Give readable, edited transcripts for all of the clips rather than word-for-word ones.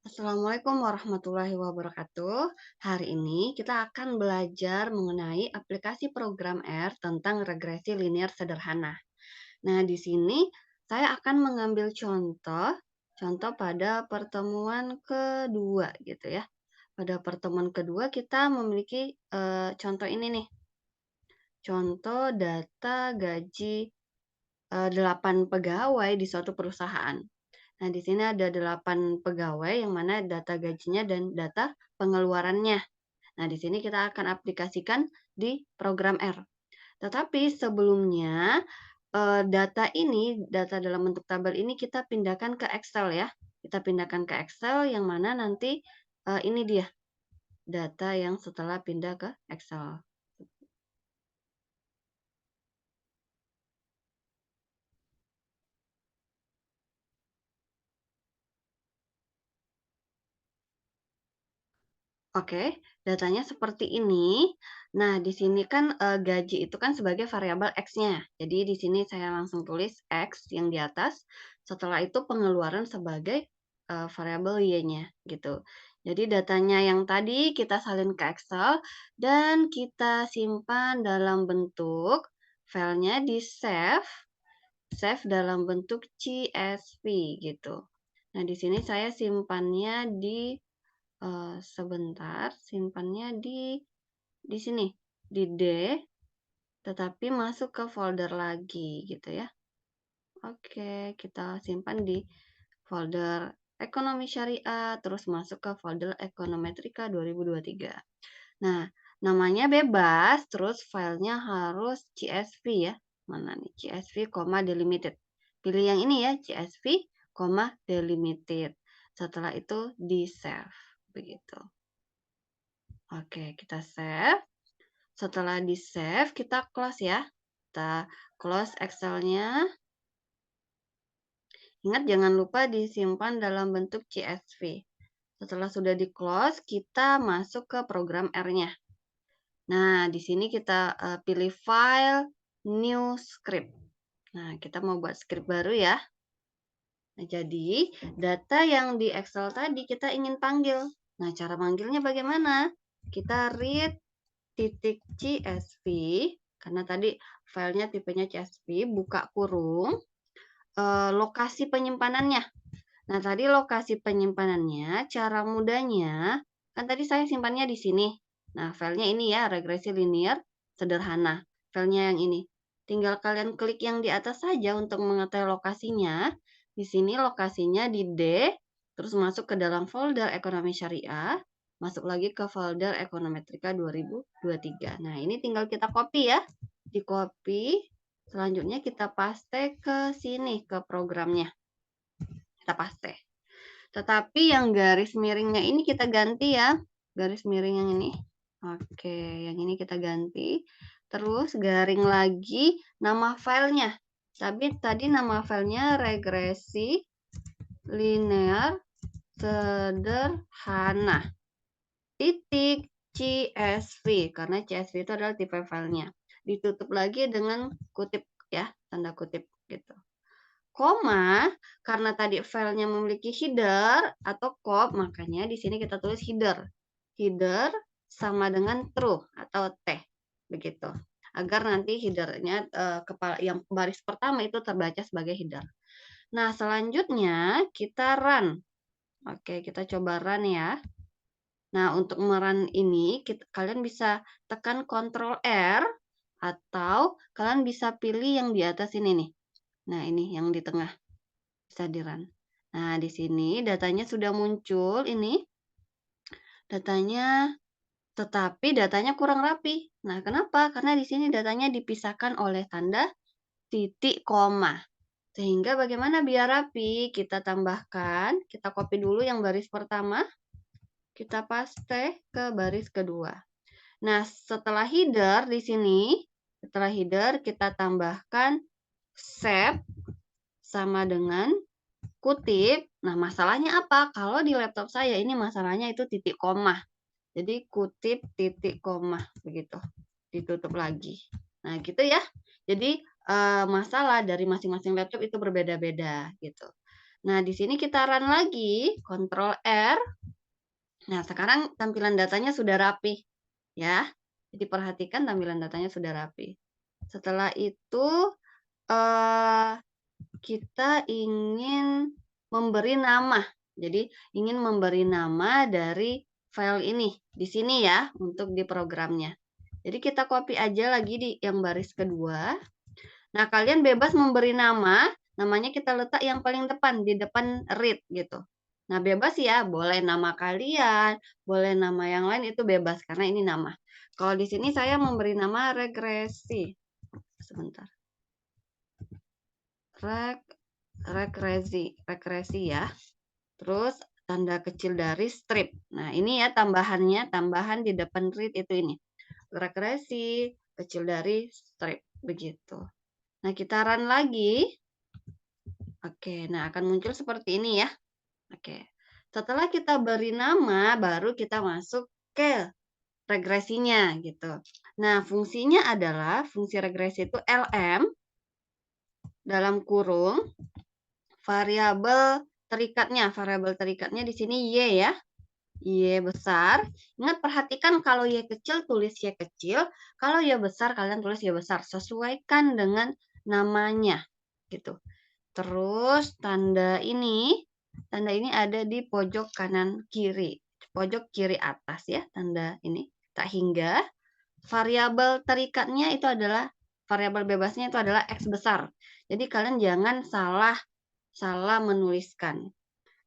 Assalamualaikum warahmatullahi wabarakatuh. Hari ini kita akan belajar mengenai aplikasi program R tentang regresi linear sederhana. Nah, di sini saya akan mengambil contoh pada pertemuan kedua gitu ya. Pada pertemuan kedua kita memiliki contoh ini nih. Contoh data gaji 8 pegawai di suatu perusahaan. Nah, di sini ada 8 pegawai yang mana data gajinya dan data pengeluarannya. Nah, di sini kita akan aplikasikan di program R. Tetapi sebelumnya, data dalam bentuk tabel ini kita pindahkan ke Excel ya. Kita pindahkan ke Excel yang mana nanti, ini dia data yang setelah pindah ke Excel. Oke, datanya seperti ini. Nah, di sini kan, gaji itu kan sebagai variabel X-nya. Jadi di sini saya langsung tulis X yang di atas, setelah itu pengeluaran sebagai, variabel Y-nya, gitu. Jadi datanya yang tadi kita salin ke Excel dan kita simpan dalam bentuk filenya di-save, save dalam bentuk CSV, gitu. Nah, di sini saya simpannya di sebentar, simpannya di sini, di D, tetapi masuk ke folder lagi gitu ya. Oke, kita simpan di folder ekonomi syariah, terus masuk ke folder ekonometrika 2023. Nah, namanya bebas, terus filenya harus CSV ya. Mana nih? CSV, delimited. Pilih yang ini ya, CSV, delimited. Setelah itu di save, begitu. Oke, kita save. Setelah di-save, kita close ya. Kita close Excel-nya. Ingat jangan lupa disimpan dalam bentuk CSV. Setelah sudah di-close, kita masuk ke program R-nya. Nah, di sini kita pilih file, new script. Nah, kita mau buat script baru ya. Nah, jadi data yang di Excel tadi kita ingin panggil. Nah, cara manggilnya bagaimana? Kita read titik CSV, karena tadi filenya tipenya CSV, buka kurung, lokasi penyimpanannya. Nah, tadi lokasi penyimpanannya, cara mudahnya, kan tadi saya simpannya di sini. Nah, filenya ini ya, regresi linear sederhana. Filenya yang ini. Tinggal kalian klik yang di atas saja untuk mengetahui lokasinya. Di sini lokasinya di D, terus masuk ke dalam folder ekonomi syariah, masuk lagi ke folder ekonometrika 2023. Nah, ini tinggal kita copy ya. Di copy, selanjutnya kita paste ke sini, ke programnya. Kita paste. Tetapi yang garis miringnya ini kita ganti ya. Garis miring yang ini. Oke, yang ini kita ganti. Terus garing lagi nama filenya. Tapi tadi nama filenya regresi linear sederhana. Titik CSV. Karena CSV itu adalah tipe filenya. Ditutup lagi dengan kutip ya. Tanda kutip gitu. Koma, karena tadi filenya memiliki header atau kop, makanya di sini kita tulis header. Header sama dengan true atau T, begitu. Agar nanti headernya kepala yang baris pertama itu terbaca sebagai header. Nah, selanjutnya kita run. Oke, kita coba run ya. Nah, untuk merun ini kalian bisa tekan Ctrl R atau kalian bisa pilih yang di atas ini nih. Nah, ini yang di tengah. Bisa di-run. Nah, di sini datanya sudah muncul ini. Datanya, tetapi datanya kurang rapi. Nah, kenapa? Karena di sini datanya dipisahkan oleh tanda titik koma. Sehingga bagaimana biar rapi? Kita tambahkan, kita copy dulu yang baris pertama, kita paste ke baris kedua. Nah, setelah header di sini, setelah header kita tambahkan save sama dengan kutip. Nah, masalahnya apa? Kalau di laptop saya ini masalahnya itu titik koma. Jadi kutip titik koma begitu. Ditutup lagi. Nah, gitu ya. Jadi masalah dari masing-masing laptop itu berbeda-beda gitu. Nah, di sini kita run lagi, Ctrl R. Nah, sekarang tampilan datanya sudah rapi, ya. Jadi perhatikan tampilan datanya sudah rapi. Setelah itu, eh, kita ingin memberi nama. Jadi, ingin memberi nama dari file ini, di sini ya, untuk di programnya. Jadi, kita copy aja lagi di yang baris kedua. Nah, kalian bebas memberi nama, namanya kita letak yang paling depan, di depan read gitu. Nah, bebas ya, boleh nama kalian, boleh nama yang lain, itu bebas, karena ini nama. Kalau di sini saya memberi nama regresi. Sebentar. Regresi ya. Terus tanda kecil dari strip. Nah, ini ya tambahannya, tambahan di depan read itu ini. Regresi kecil dari strip, begitu. Nah, kita run lagi. Oke, nah akan muncul seperti ini ya. Oke. Setelah kita beri nama, baru kita masuk ke regresinya gitu. Nah, fungsinya adalah fungsi regresi itu lm dalam kurung variabel terikatnya. Variabel terikatnya di sini y ya. Y besar. Ingat perhatikan kalau Y kecil tulis Y kecil, kalau Y besar kalian tulis Y besar. Sesuaikan dengan namanya gitu. Terus tanda ini ada di pojok kanan kiri, pojok kiri atas ya, tanda ini. Tak hingga variabel terikatnya itu adalah variabel bebasnya itu adalah X besar. Jadi kalian jangan salah menuliskan.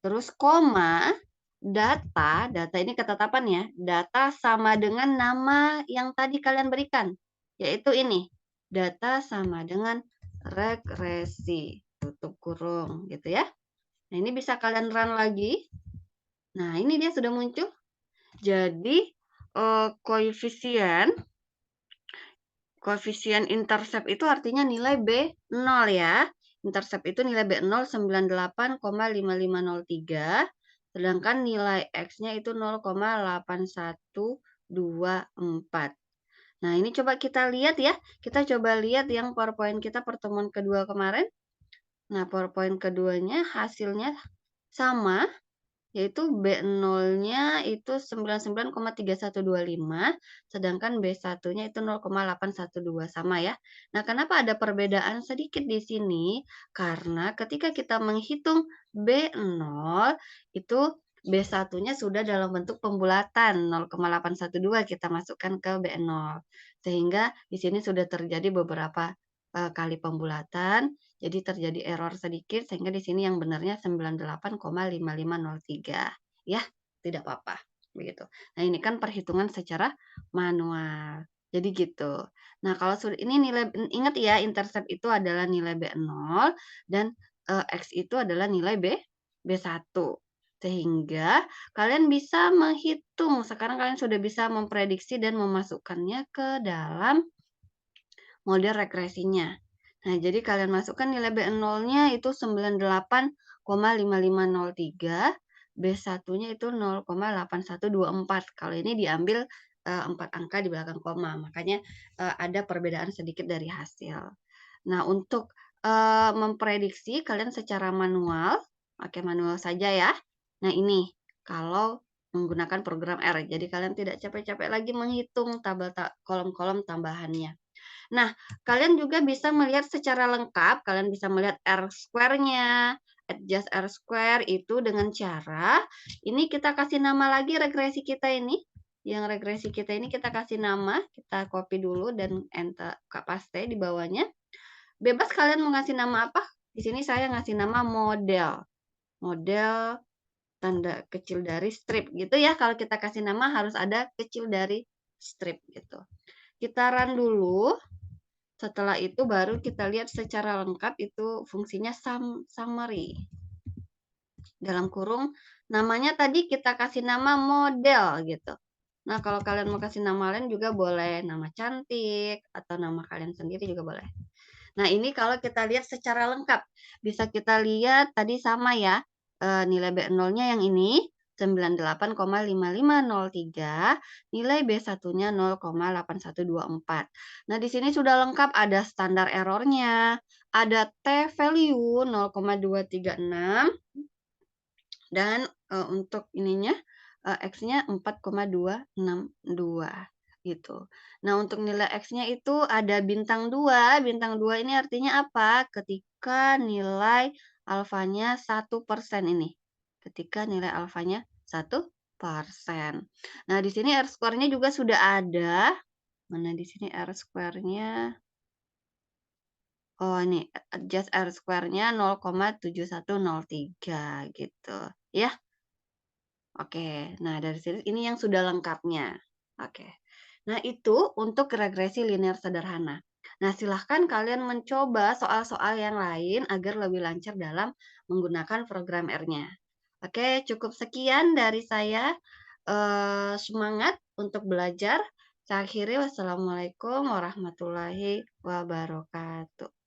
Terus koma, data ini ketetapan ya, data sama dengan nama yang tadi kalian berikan, yaitu ini, data sama dengan regresi, tutup kurung, gitu ya. Nah, ini bisa kalian run lagi. Nah, ini dia sudah muncul. Jadi, koefisien intercept itu artinya nilai B0 ya. Intercept itu nilai B0 98,5503, sedangkan nilai X-nya itu 0,8124. Nah, ini coba kita lihat ya. Kita coba lihat yang PowerPoint kita pertemuan kedua kemarin. Nah, PowerPoint keduanya hasilnya sama, yaitu B0-nya itu 99,3125, sedangkan B1-nya itu 0,812 sama ya. Nah, kenapa ada perbedaan sedikit di sini? Karena ketika kita menghitung B0, itu B1-nya sudah dalam bentuk pembulatan 0,812 kita masukkan ke B0. Sehingga di sini sudah terjadi beberapa kali pembulatan. Jadi terjadi error sedikit sehingga di sini yang benarnya 98,5503 ya, tidak apa-apa begitu. Nah, ini kan perhitungan secara manual. Jadi gitu. Nah, kalau sudah ini nilai ingat ya, intercept itu adalah nilai B0 dan X itu adalah nilai B1. Sehingga kalian bisa menghitung, sekarang kalian sudah bisa memprediksi dan memasukkannya ke dalam model regresinya. Nah, jadi kalian masukkan nilai B0-nya itu 98,5503, B1-nya itu 0,8124. Kalau ini diambil 4 angka di belakang koma, makanya ada perbedaan sedikit dari hasil. Nah, untuk memprediksi kalian secara manual, pakai manual saja ya. Nah, ini kalau menggunakan program R. Jadi kalian tidak capek-capek lagi menghitung tabel kolom-kolom tambahannya. Nah, kalian juga bisa melihat secara lengkap, kalian bisa melihat R-square-nya, adjust R-square itu dengan cara, ini kita kasih nama lagi regresi kita ini. Yang regresi kita ini kita kasih nama, kita copy dulu dan enter, paste di bawahnya. Bebas kalian mau ngasih nama apa? Di sini saya ngasih nama model. Model tanda kecil dari strip gitu ya. Kalau kita kasih nama harus ada kecil dari strip gitu. Kita run dulu. Setelah itu baru kita lihat secara lengkap itu fungsinya summary. Dalam kurung namanya tadi kita kasih nama model gitu. Nah, kalau kalian mau kasih nama lain juga boleh, nama cantik atau nama kalian sendiri juga boleh. Nah, ini kalau kita lihat secara lengkap, bisa kita lihat tadi sama ya, nilai B0-nya yang ini, 98,5503, nilai B1-nya 0,8124. Nah, di sini sudah lengkap ada standar errornya, ada T value 0,236 dan, untuk ininya, X-nya 4,262 gitu. Nah, untuk nilai X-nya itu ada bintang 2 ini artinya apa? Ketika nilai alfanya 1% ini. Ketika nilai alfanya 1%. Nah, di sini R-square-nya juga sudah ada. Mana di sini R-square-nya? Oh, ini, just R-square-nya 0,7103 gitu, ya. Oke, nah dari sini ini yang sudah lengkapnya. Oke. Nah, itu untuk regresi linear sederhana. Nah, silahkan kalian mencoba soal-soal yang lain agar lebih lancar dalam menggunakan program R-nya. Oke, cukup sekian dari saya. Semangat untuk belajar. Saya akhiri, wassalamualaikum warahmatullahi wabarakatuh.